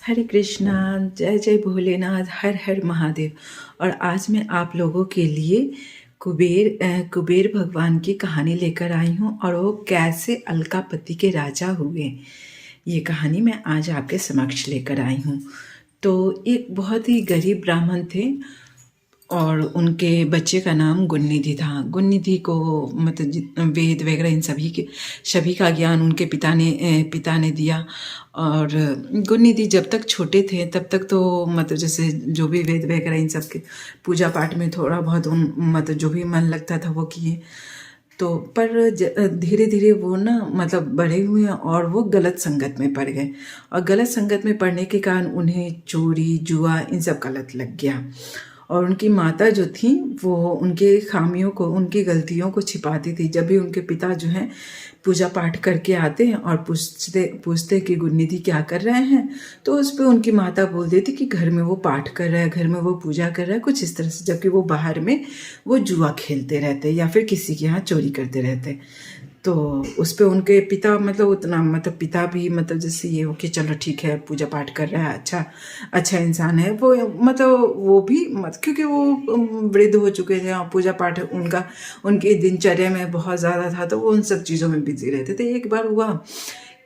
हरे कृष्णा। जय जय भोलेनाथ, हर हर महादेव। और आज मैं आप लोगों के लिए कुबेर भगवान की कहानी लेकर आई हूँ और वो कैसे अलकापति के राजा हुए, ये कहानी मैं आज आपके समक्ष लेकर आई हूँ। तो एक बहुत ही गरीब ब्राह्मण थे और उनके बच्चे का नाम गुणनिधि था। गुणनिधि को मतलब वेद वगैरह इन सभी का ज्ञान उनके पिता ने दिया। और गुणनिधि जब तक छोटे थे तब तक तो मतलब जैसे जो भी वेद वगैरह इन सब के पूजा पाठ में थोड़ा बहुत मतलब जो भी मन लगता था वो किए। तो पर धीरे धीरे वो ना मतलब बड़े हुए और वो गलत संगत में पड़ गए और गलत संगत में पड़ने के कारण उन्हें चोरी जुआ इन सब का लत लग गया। और उनकी माता जो थी वो उनके खामियों को, उनकी गलतियों को छिपाती थी। जब भी उनके पिता जो हैं पूजा पाठ करके आते हैं और पूछते कि गुणनिधि क्या कर रहे हैं, तो उस पर उनकी माता बोल देती कि घर में वो पाठ कर रहा है, घर में वो पूजा कर रहा है, कुछ इस तरह से। जबकि वो बाहर में वो जुआ खेलते रहते या फिर किसी के यहाँ चोरी करते रहते। तो उस पर उनके पिता मतलब उतना मतलब पिता भी मतलब जैसे ये हो कि चलो ठीक है पूजा पाठ कर रहा है, अच्छा इंसान है वो, मतलब वो भी मत क्योंकि वो वृद्ध हो चुके थे और पूजा पाठ उनकी दिनचर्या में बहुत ज़्यादा था, तो वो उन सब चीज़ों में बिजी रहते थे। एक बार हुआ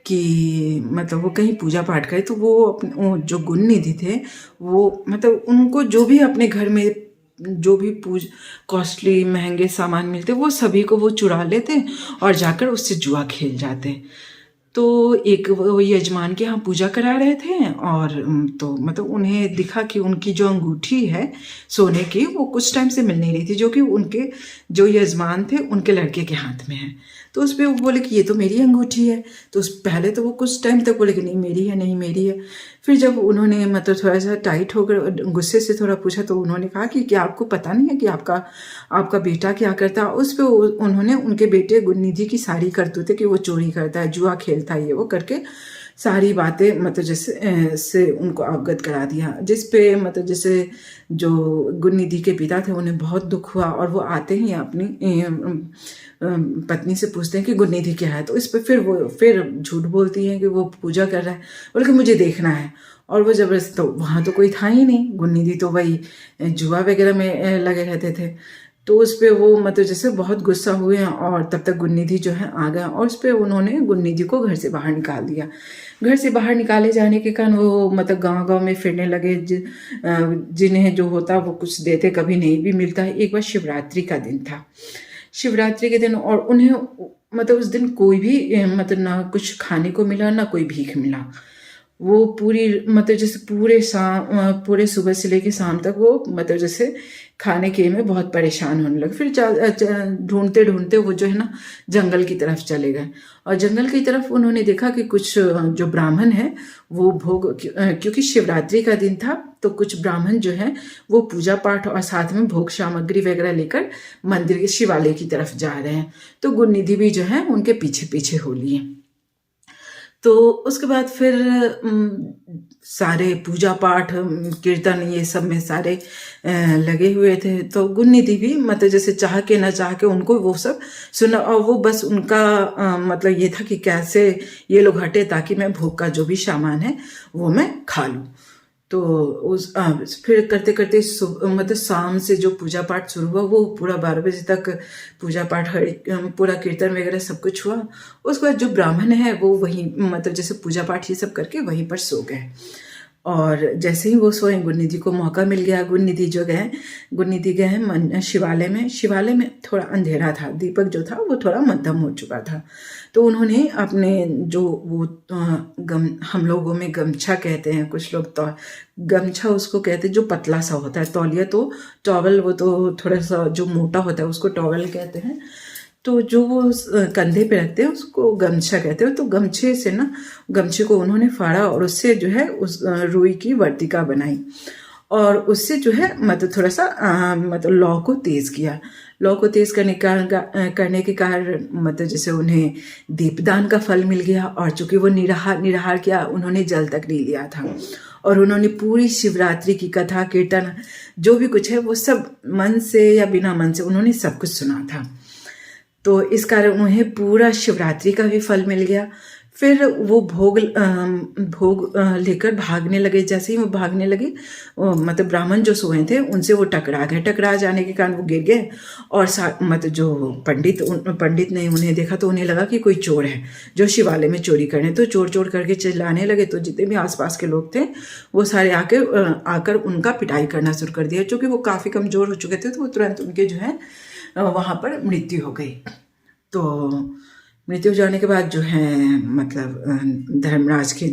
कि मतलब वो कहीं पूजा पाठ करे तो वो अपने जो गुणनिधि थे वो मतलब उनको जो भी अपने घर में जो भी कॉस्टली महंगे सामान मिलते वो सभी को वो चुरा लेते और जाकर उससे जुआ खेल जाते। तो एक वो यजमान के यहाँ पूजा करा रहे थे और तो मतलब उन्हें दिखा कि उनकी जो अंगूठी है सोने की वो कुछ टाइम से मिल नहीं रही थी, जो कि उनके जो यजमान थे उनके लड़के के हाथ में है। तो उस पर वो बोले कि ये तो मेरी अंगूठी है। तो पहले तो वो कुछ टाइम तक बोले कि नहीं मेरी है, नहीं मेरी है। फिर जब उन्होंने मतलब थोड़ा सा टाइट होकर गुस्से से थोड़ा पूछा तो उन्होंने कहा कि क्या आपको पता नहीं है कि आपका बेटा क्या करता है। उस पर उन्होंने उनके बेटे गुणनिधि की सारी करतूतें कि वो चोरी करता है, जुआ खेलता है, ये वो करके सारी बातें मतलब जैसे से उनको अवगत करा दिया। जिस पे मतलब जैसे जो गुणनिधि के पिता थे उन्हें बहुत दुख हुआ और वो आते ही अपनी पत्नी से पूछते हैं कि गुणनिधि क्या है। तो इस पर फिर झूठ बोलती है कि वो पूजा कर रहा है, बोले कि मुझे देखना है। और वो जबरदस्त, तो वहाँ तो कोई था ही नहीं, गुणनिधि तो वही जुआ वगैरह में लगे रहते थे। तो उस पर वो मतलब जैसे बहुत गुस्सा हुए हैं और तब तक गुणनिधि जो है आ गया और उस पर उन्होंने गुणनिधि को घर से बाहर निकाल दिया। घर से बाहर निकाले जाने के कारण वो मतलब गांव गांव में फिरने लगे। जिन्हें जो होता वो कुछ देते, कभी नहीं भी मिलता। एक बार शिवरात्रि का दिन था, शिवरात्रि के दिन, और उन्हें मतलब उस दिन कोई भी मतलब ना कुछ खाने को मिला ना कोई भीख मिला। वो पूरी मतलब जैसे पूरे सुबह से लेके शाम तक वो मतलब जैसे खाने के में बहुत परेशान होने लगे। फिर ढूंढते ढूंढते वो जो है ना जंगल की तरफ चले गए और जंगल की तरफ उन्होंने देखा कि कुछ जो ब्राह्मण है वो क्योंकि शिवरात्रि का दिन था तो कुछ ब्राह्मण जो है वो पूजा पाठ और साथ में भोग सामग्री वगैरह लेकर मंदिर के शिवालय की तरफ जा रहे हैं। तो गुणनिधि भी जो है उनके पीछे पीछे हो लिए। तो उसके बाद फिर सारे पूजा पाठ कीर्तन ये सब में सारे लगे हुए थे। तो गुणनिधि भी मतलब जैसे चाह के ना चाह के उनको वो सब सुना और वो बस उनका मतलब ये था कि कैसे ये लोग हटे ताकि मैं भोग का जो भी सामान है वो मैं खा लूँ। तो फिर करते करते मतलब शाम से जो पूजा पाठ शुरू हुआ वो पूरा 12 बजे तक पूजा पाठ पूरा कीर्तन वगैरह सब कुछ हुआ। उसके बाद जो ब्राह्मण है वो वहीं मतलब जैसे पूजा पाठ ये सब करके वहीं पर सो गए। और जैसे ही वो सोए गुणनिधि को मौका मिल गया। गुणनिधि गए शिवालय में थोड़ा अंधेरा था, दीपक जो था वो थोड़ा मध्यम हो चुका था। तो उन्होंने अपने जो वो हम लोगों में गमछा कहते हैं, कुछ लोग तो गमछा उसको कहते हैं जो पतला सा होता है, तौलिया तो टॉवल वो तो थोड़ा सा जो मोटा होता है उसको टॉवल कहते हैं। तो जो वो कंधे पे रखते हैं उसको गमछा कहते हैं। तो गमछे को उन्होंने फाड़ा और उससे जो है उस रुई की वर्तिका बनाई और उससे जो है मतलब थोड़ा सा मतलब लौ को तेज किया। लौ को तेज करने के कारण मतलब जैसे उन्हें दीपदान का फल मिल गया। और चूंकि वो निराहार किया, उन्होंने जल तक नहीं लिया था और उन्होंने पूरी शिवरात्रि की कथा कीर्तन जो भी कुछ है वो सब मन से या बिना मन से उन्होंने सब कुछ सुना था। तो इस कारण उन्हें पूरा शिवरात्रि का भी फल मिल गया। फिर वो भोग लेकर भागने लगे। जैसे ही वो भागने लगे, मतलब ब्राह्मण जो सोए थे उनसे वो टकरा गए। टकरा जाने के कारण वो गिर गए और मतलब जो पंडित ने उन्हें देखा तो उन्हें लगा कि कोई चोर है जो शिवालय में चोरी करने, तो चोर चोर करके चिल्लाने लगे। तो जितने भी आसपास के लोग थे वो सारे आकर उनका पिटाई करना शुरू कर दिया। चूँकि वो काफ़ी कमज़ोर हो चुके थे तो वो तुरंत उनके जो है वहाँ पर मृत्यु हो गई। तो मृत्यु हो जाने के बाद जो है मतलब धर्मराज के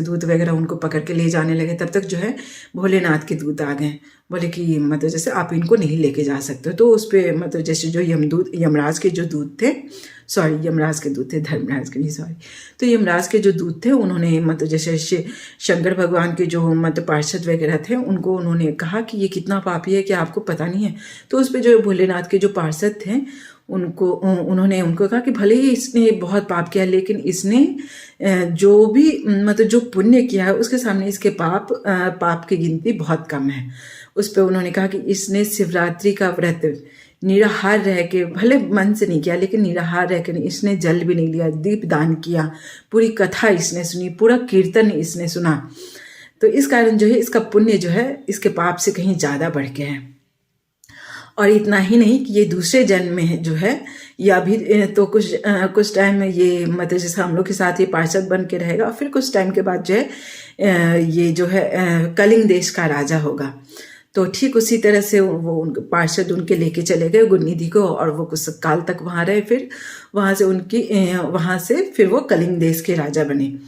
दूत वगैरह उनको पकड़ के ले जाने लगे। तब तक जो है भोलेनाथ के दूत आ गए। बोले कि मतलब जैसे आप इनको नहीं लेके जा सकते। तो उस पर मतलब जैसे जो यमराज के जो दूत थे, यमराज के दूत थे, धर्मराज के नहीं, सॉरी। तो यमराज के जो दूत थे उन्होंने मतलब जैसे शंकर भगवान के जो मतलब पार्षद वगैरह थे उनको उन्होंने कहा कि ये कितना पापी है कि आपको पता नहीं है। तो उस पर जो भोलेनाथ के जो पार्षद थे उन्होंने उनको कहा कि भले ही इसने बहुत पाप किया लेकिन इसने जो भी मतलब जो पुण्य किया है उसके सामने इसके पाप की गिनती बहुत कम है। उस पर उन्होंने कहा कि इसने शिवरात्रि का व्रत निराहार रह के, भले मन से नहीं किया लेकिन निराहार रह के नहीं, इसने जल भी नहीं लिया, दीप दान किया, पूरी कथा इसने सुनी, पूरा कीर्तन इसने सुना। तो इस कारण जो है इसका पुण्य जो है इसके पाप से कहीं ज़्यादा बढ़ के है। और इतना ही नहीं कि ये दूसरे जन्म में जो है या भी तो कुछ टाइम में ये मतलब जैसे हम लोग के साथ ये पार्षद बन के रहेगा। फिर कुछ टाइम के बाद जो है ये जो है कलिंग देश का राजा होगा। तो ठीक उसी तरह से वो पार्षद उनके लेके चले गए गुणनिधि को और वो कुछ काल तक वहाँ रहे। फिर वहाँ से फिर वो कलिंग देश के राजा बने।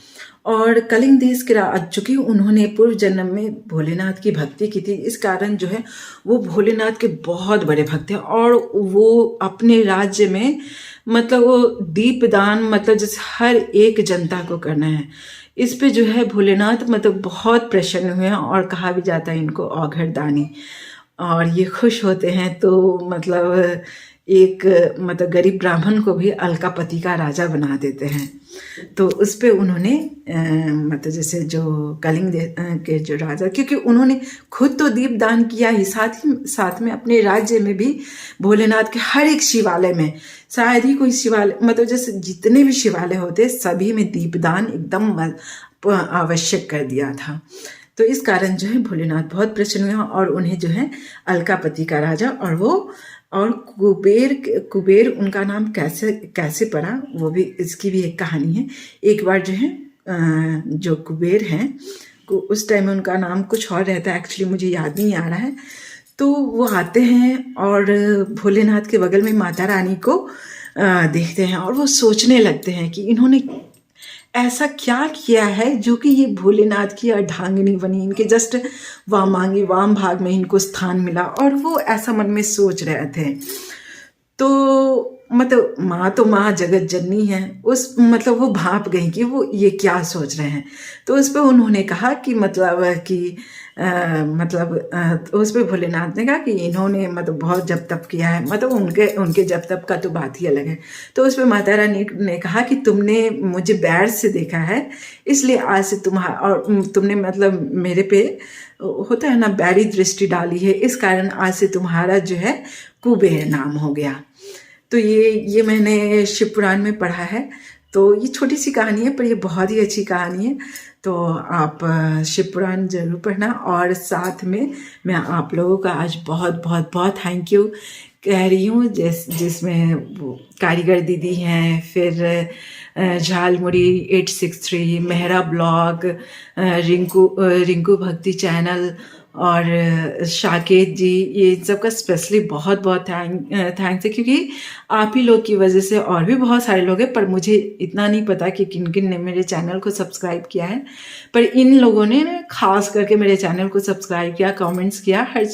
और कलिंग देश के चूँकि उन्होंने पूर्व जन्म में भोलेनाथ की भक्ति की थी, इस कारण जो है वो भोलेनाथ के बहुत बड़े भक्त हैं। और वो अपने राज्य में मतलब वो दीपदान मतलब जैसे हर एक जनता को करना है, इस पे जो है भोलेनाथ मतलब बहुत प्रसन्न हुए हैं। और कहा भी जाता है इनको औघड़ दानी। और ये खुश होते हैं तो मतलब एक मतलब गरीब ब्राह्मण को भी अलकापति का राजा बना देते हैं। तो उस पे उन्होंने मतलब जैसे जो कलिंग के जो राजा, क्योंकि उन्होंने खुद तो दीप दान किया ही, साथ में अपने राज्य में भी भोलेनाथ के हर एक शिवालय में, शायद ही कोई शिवालय मतलब जैसे जितने भी शिवालय होते सभी में दीपदान एकदम आवश्यक कर दिया था। तो इस कारण जो है भोलेनाथ बहुत प्रसन्न हुए और उन्हें जो है अलकापति का राजा और कुबेर उनका नाम कैसे पड़ा वो भी इसकी भी एक कहानी है। एक बार जो है जो कुबेर हैं उस टाइम में उनका नाम कुछ और रहता है, एक्चुअली मुझे याद नहीं आ रहा है। तो वो आते हैं और भोलेनाथ के बगल में माता रानी को देखते हैं और वो सोचने लगते हैं कि इन्होंने ऐसा क्या किया है जो कि ये भोलेनाथ की अर्धांगिनी बनी, इनके जस्ट वाम भाग में इनको स्थान मिला। और वो ऐसा मन में सोच रहे थे। तो मतलब माँ जगत जननी है, उस मतलब वो भाप गई कि वो ये क्या सोच रहे हैं। तो उस पर उन्होंने कहा कि उस पर भोलेनाथ ने कहा कि इन्होंने मतलब बहुत जप तप किया है, मतलब उनके जप तप का तो बात ही अलग है। तो उस पर माता रानी ने कहा कि तुमने मुझे बैर से देखा है, इसलिए आज से तुमने मतलब मेरे पे होता है ना बैरी दृष्टि डाली है, इस कारण आज से तुम्हारा जो है कुबेर नाम हो गया। तो ये मैंने शिव पुराण में पढ़ा है। तो ये छोटी सी कहानी है पर ये बहुत ही अच्छी कहानी है। तो आप शिव पुराण जरूर पढ़ना। और साथ में मैं आप लोगों का आज बहुत बहुत बहुत थैंक यू कह रही हूँ, जिसमें वो कारीगर दीदी हैं, फिर झालमुड़ी 863, मेहरा ब्लॉग, रिंकू भक्ति चैनल और शाकेत जी, ये सबका स्पेशली बहुत बहुत थैंक्स है, क्योंकि आप ही लोग की वजह से और भी बहुत सारे लोग हैं, पर मुझे इतना नहीं पता कि किन किन ने मेरे चैनल को सब्सक्राइब किया है। पर इन लोगों ने खास करके मेरे चैनल को सब्सक्राइब किया, कमेंट्स किया हर,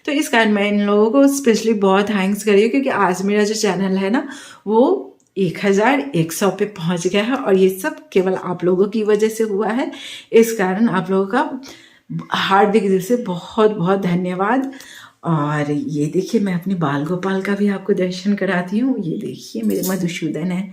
तो इस कारण मैं इन लोगों को स्पेशली बहुत थैंक्स कर रही हूँ, क्योंकि आज मेरा जो चैनल है ना वो 1100 पे पहुँच गया है और ये सब केवल आप लोगों की वजह से हुआ है। इस कारण आप लोगों का हार्दिक दिल से बहुत बहुत धन्यवाद। और ये देखिए मैं अपने बाल गोपाल का भी आपको दर्शन कराती हूँ। ये देखिए मेरे मधुसूदन है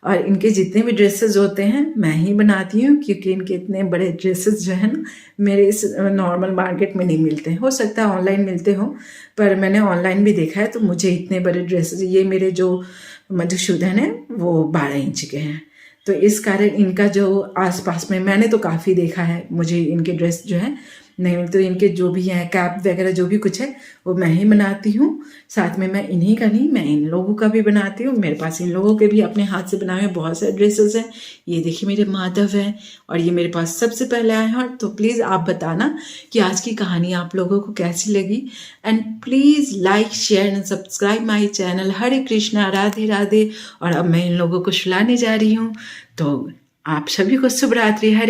और इनके जितने भी ड्रेसेस होते हैं मैं ही बनाती हूँ, क्योंकि इनके इतने बड़े ड्रेसेस जो है ना मेरे इस नॉर्मल मार्केट में नहीं मिलते हैं। हो सकता है ऑनलाइन मिलते हो, पर मैंने ऑनलाइन भी देखा है तो मुझे इतने बड़े ड्रेसेस, ये मेरे जो मधुसूदन है वो 12 इंच के हैं। तो इस कारण इनका जो आसपास में मैंने तो काफ़ी देखा है, मुझे इनके ड्रेस जो है नहीं तो इनके जो भी हैं कैप वगैरह जो भी कुछ है वो मैं ही बनाती हूँ। साथ में मैं इन्हीं का नहीं, मैं इन लोगों का भी बनाती हूँ। मेरे पास इन लोगों के भी अपने हाथ से बनाए हुए बहुत सारे ड्रेसेस हैं। ये देखिए मेरे माधव हैं और ये मेरे पास सबसे पहले आए हैं। तो प्लीज़ आप बताना कि आज की कहानी आप लोगों को कैसी लगी। And please like share and subscribe my channel. Hare Krishna, Radhe Radhe. और अब मैं इन लोगों को सुलाने जा रही हूँ, तो आप सभी को शुभ रात्रि। हरे